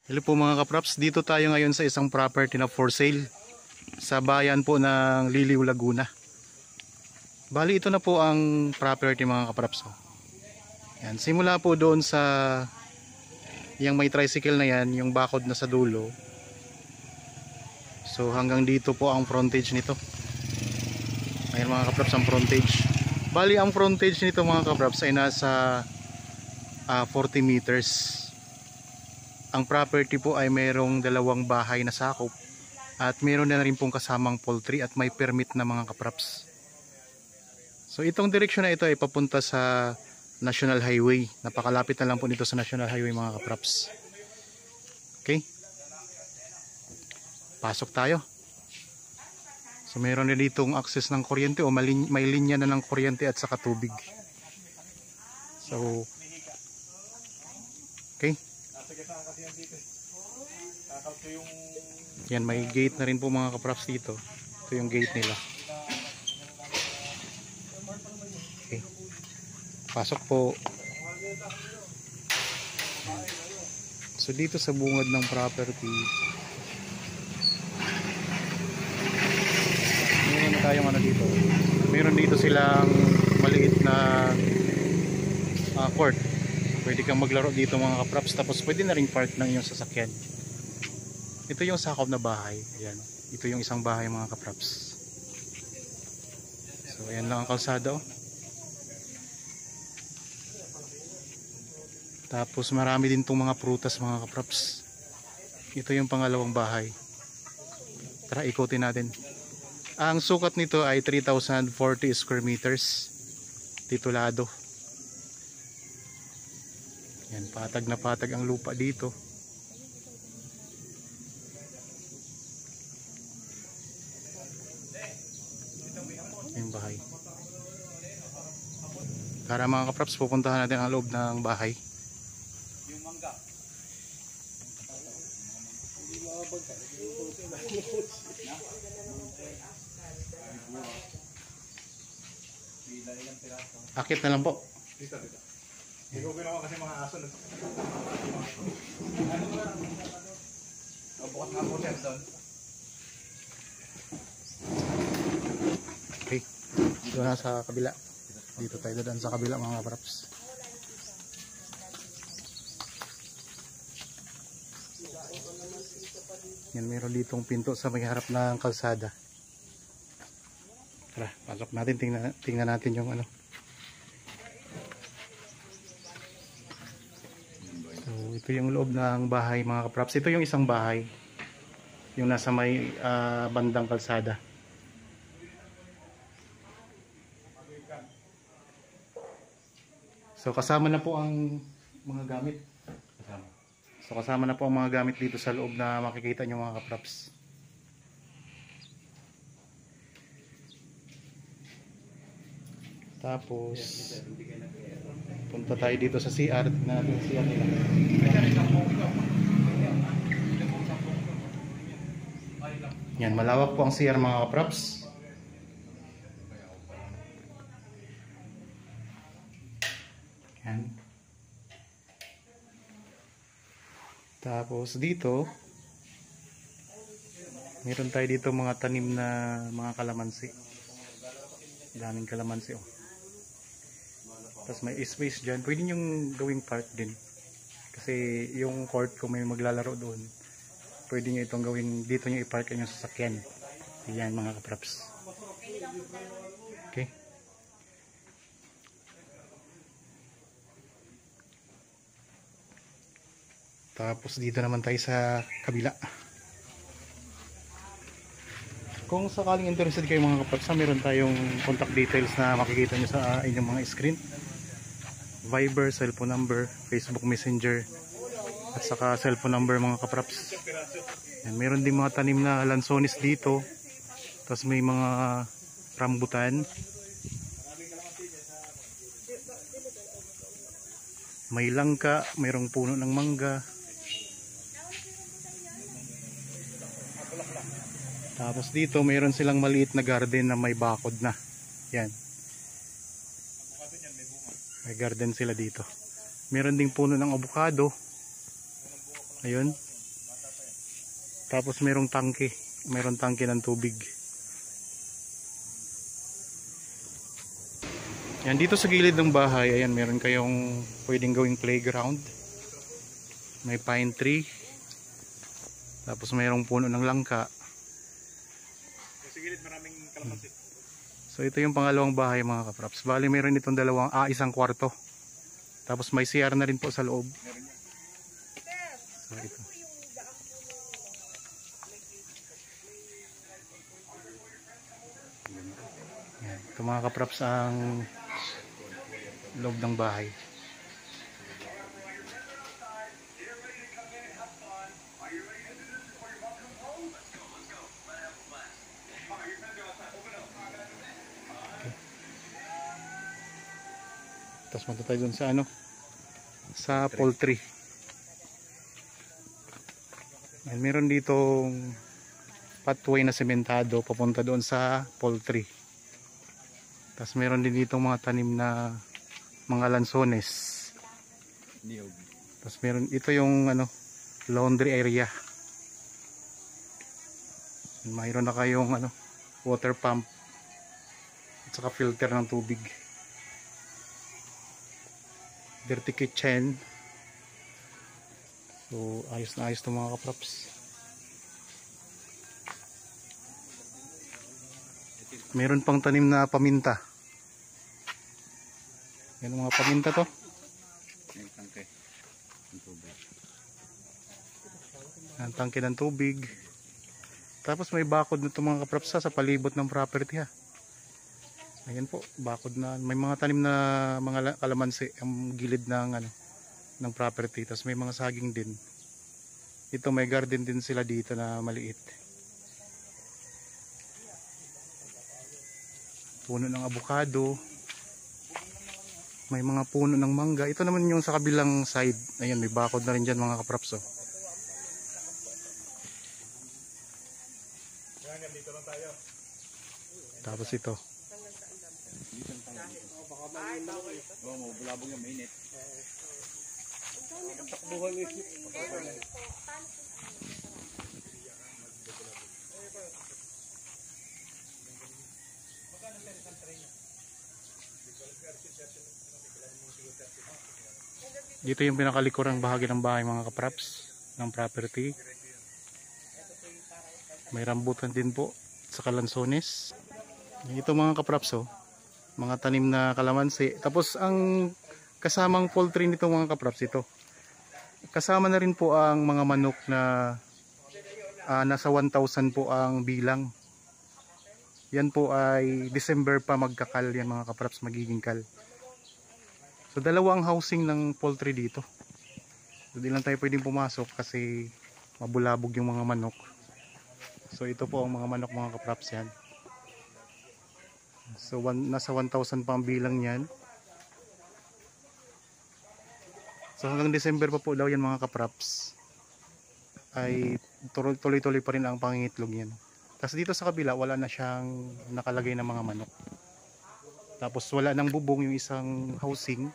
Hello po mga kapraps, dito tayo ngayon sa isang property na for sale sa bayan po ng Liliw, Laguna. Bali ito na po ang property mga kapraps. Yan, simula po doon sa yung may tricycle na yan, yung bakod na sa dulo. So hanggang dito po ang frontage nito. Ayan mga kapraps ang frontage. Bali ang frontage nito mga kapraps ay nasa 40 meters. Ang property po ay mayroong dalawang bahay na sakop at mayroon na rin pong kasamang poultry at may permit na mga kapraps. So itong direksyon na ito ay papunta sa National Highway. Napakalapit na lang po nito sa National Highway mga kapraps. Okay. Pasok tayo. So mayroon na ditong access ng kuryente o may linya na ng kuryente at saka tubig. So okay. Yan, may gate na rin po mga kapraps dito. Ito yung gate nila. Okay. Pasok po. So dito sa bungad ng property meron na tayong ano dito. Meron dito silang maliit na court. Pwede kang maglaro dito mga kapraps. Tapos pwede na rin park ng iyong sasakyan. Ito yung sakop na bahay. Ayan. Ito yung isang bahay mga kapraps. So ayan lang ang kalsada. Tapos marami din itong mga prutas mga kapraps. Ito yung pangalawang bahay. Tara ikutin natin. Ang sukat nito ay 3,040 square meters. Titulado. Yan, patag na patag ang lupa dito. Yung bahay. Para mga kapraps, pupuntahan natin ang loob ng bahay. Yung mangga. Akit na lang po. Dito. Hindi ko ginawa kasi mga aso na. Bukas nga po siya doon. Okay. Dito na sa kabila. Dito tayo doon sa kabila mga kapraps. Yan, meron ditong pinto sa may harap ng kalsada. Tara, pasok natin. Tingnan natin yung ano. So, ito yung loob ng bahay mga kapraps. Ito yung isang bahay. Yung nasa may bandang kalsada. So kasama na po ang mga gamit. So kasama na po ang mga gamit dito sa loob na makikita nyo mga kapraps. Tapos punta tayo dito sa CR. Tignan natin yung CR nila. Yan, malawak po ang CR mga kapraps. Yan. Tapos dito meron tayo dito mga tanim na mga kalamansi. Daming kalamansi oh. Tapos may space dyan. Pwede nyong gawing park din. Kasi yung court kung may maglalaro doon, pwede nyo itong gawing dito nyo i-park yung sasakyan. Ayan mga kapraps. Okay. Tapos dito naman tayo sa kabila. Kung sakaling interested kayo mga kapraps, meron tayong contact details na makikita nyo sa inyong mga screen. Viber, cellphone number, Facebook Messenger, at saka cellphone number mga kapraps. Yan, meron din mga tanim na lansones dito. Tapos may mga rambutan. May langka, mayroong puno ng mangga. Tapos dito mayroon silang maliit na garden na may bakod na. Yan. May garden sila dito. Meron ding puno ng avocado. Ayun. Tapos mayroong tangke. Mayroong tangke ng tubig. Yan, dito sa gilid ng bahay, ayan, meron kayong pwedeng gawing playground. May pine tree. Tapos mayroong puno ng langka. Sa gilid maraming kalamansi. So ito yung pangalawang bahay mga kapraps. Bali meron itong isang kwarto. Tapos may CR na rin po sa loob. So ito. Yan. Ito mga kapraps ang loob ng bahay. Tapos punta tayo dun sa sa poultry. Yan, meron ditong pathway na sementado papunta doon sa poultry. Tapos meron din ditong mga tanim na mga lansones. Tapos meron ito yung laundry area. Mayroon na kayong water pump at saka filter ng tubig. Dirty kitchen. So ayos na ayos itong mga kaprops. Meron pang tanim na paminta. Yan ang mga paminta to. Yung tangke ng tubig. Ang tangke ng tubig. Tapos may bakod na itong mga kaprops sa palibot ng property ha. Ayan po, bakod na. May mga tanim na mga kalamansi ang gilid ng property. Tapos may mga saging din. Ito may garden din sila dito na maliit. Puno ng avocado. May mga puno ng mangga. Ito naman yung sa kabilang side. Ayan, may bakod na rin dyan mga kaprops. Dito lang tayo. Tapos ito. Bulabog yung mainit. Takbuhan ito. Dito yung pinakalikurang bahagi ng bahay mga kaprops ng property. May rambutan din po sa kalansones. Ito mga kaprops mga tanim na kalamansi. Tapos ang kasamang poultry nito mga kaprops ito. Kasama na rin po ang mga manok na nasa 1,000 po ang bilang. Yan po ay December pa magkakal yan mga kaprops, magiging kal. So dalawa ang housing ng poultry dito. So di lang tayo pwedeng pumasok kasi mabulabog yung mga manok. So ito po ang mga manok mga kaprops yan. So nasa 1,000 pa ang bilang yan. So hanggang December pa po daw yan mga kaprops. Ay tuloy-tuloy pa rin ang pangingitlog yan. Tapos dito sa kabila wala na siyang nakalagay na mga manok. Tapos wala nang bubong yung isang housing.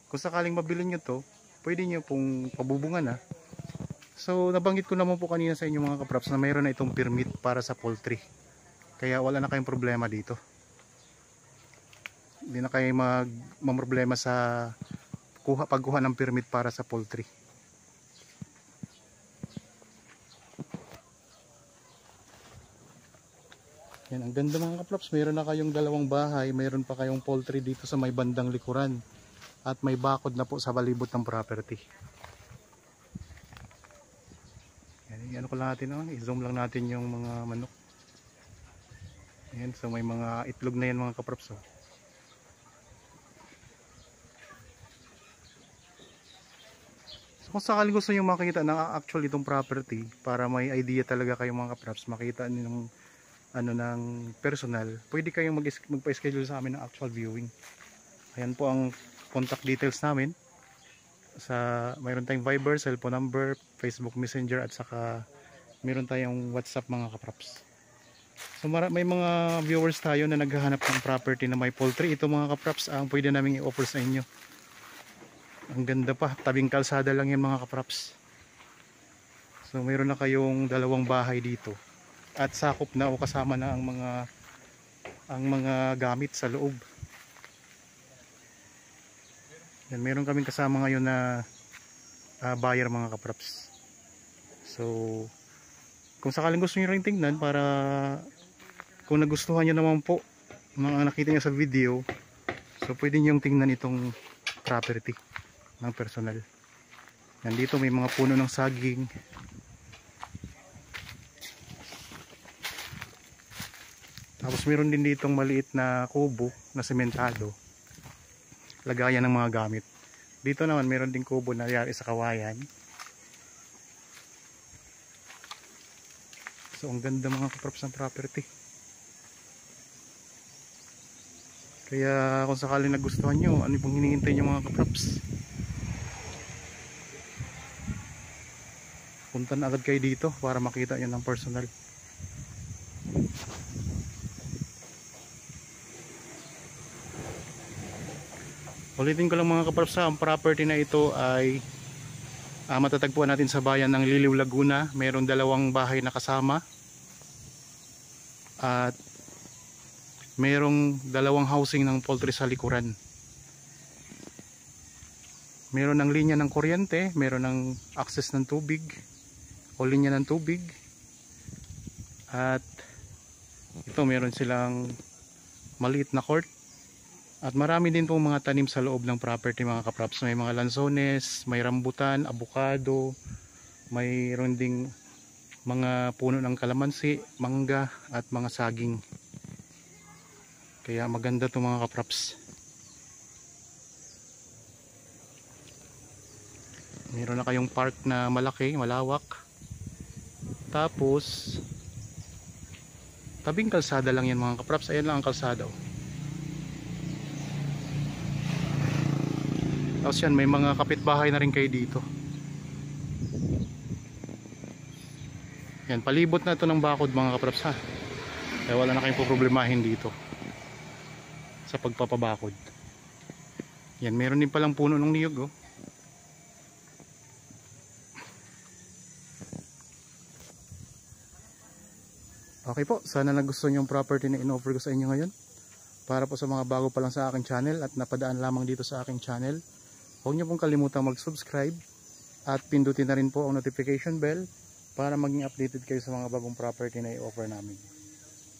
Kung sakaling mabili nyo to, pwede nyo pong pabubungan na. So nabanggit ko naman po kanina sa inyo mga kaprops na mayroon na itong permit para sa poultry. Kaya wala na kayong problema dito. Hindi na kayo mamroblema sa pagkuha ng permit para sa poultry. Yan, ang ganda mga kaprops. Mayroon na kayong dalawang bahay. Mayroon pa kayong poultry dito sa may bandang likuran. At may bakod na po sa balibot ng property. Yan, ko lang natin. I-zoom lang natin yung mga manok. Yan, so may mga itlog na yan mga kaprops. So kung sakaling gusto nyo makita na actual itong property, para may idea talaga kayo mga kaprops, makita nyo ng personal, pwede kayong magpa-schedule sa amin ng actual viewing. Ayan po ang contact details namin. Mayroon tayong Viber, cellphone number, Facebook Messenger at saka mayroon tayong WhatsApp mga kaprops. So may mga viewers tayo na naghahanap ng property na may poultry. Ito mga kaprops ang pwede namin i-offer sa inyo. Ang ganda pa, tabing kalsada lang yan mga kaprops. So mayroon na kayong dalawang bahay dito at sakop na o kasama na ang mga gamit sa loob. Yan, meron kaming kasama ngayon na buyer mga kapraps. So kung sakaling gusto niyo ring tingnan, para kung nagustuhan niyo naman po mga nakita niyo sa video, so pwede niyo tingnan itong property ng personal. Yan, dito may mga puno ng saging. Tapos meron din ditong maliit na kubo na sementado, lagayan ng mga gamit. Dito naman meron din kubo na yari sa kawayan. So ang ganda mga kaprops ng property. Kaya kung sakaling nagustuhan nyo, ano pong hinihintay nyo mga kaprops, punta na agad kayo dito para makita nyo ng personal. Ulitin ko lang mga kaprops, ang property na ito ay matatagpuan natin sa bayan ng Liliw, Laguna. Mayroon dalawang bahay na kasama at mayroong dalawang housing ng poultry sa likuran. Mayroon ng linya ng kuryente, mayroon ng access ng tubig o linya ng tubig, at ito mayroon silang maliit na court. At marami din pong mga tanim sa loob ng property mga kaprops. May mga lansones, may rambutan, abukado, mayroon ding mga puno ng kalamansi, mangga at mga saging. Kaya maganda to mga kaprops. Mayroon na kayong park na malaki, malawak. Tapos tabing kalsada lang yan mga kaprops. Ayan lang ang kalsada. Tapos yan, may mga kapitbahay na rin kayo dito. Yan, palibot na ito ng bakod mga kaprops ha. Kaya wala na kayong poproblemahin dito sa pagpapabakod. Yan, meron din palang puno ng niyog oh. Okay po, sana nagustuhan yung property na in-offer ko sa inyo ngayon. Para po sa mga bago pa lang sa aking channel at napadaan lamang dito sa aking channel, huwag niyo pong kalimutang mag-subscribe at pindutin na rin po ang notification bell para maging updated kayo sa mga bagong property na i-offer namin.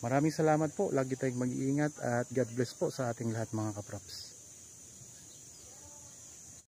Maraming salamat po, lagi tayong mag-iingat at God bless po sa ating lahat mga kaprops.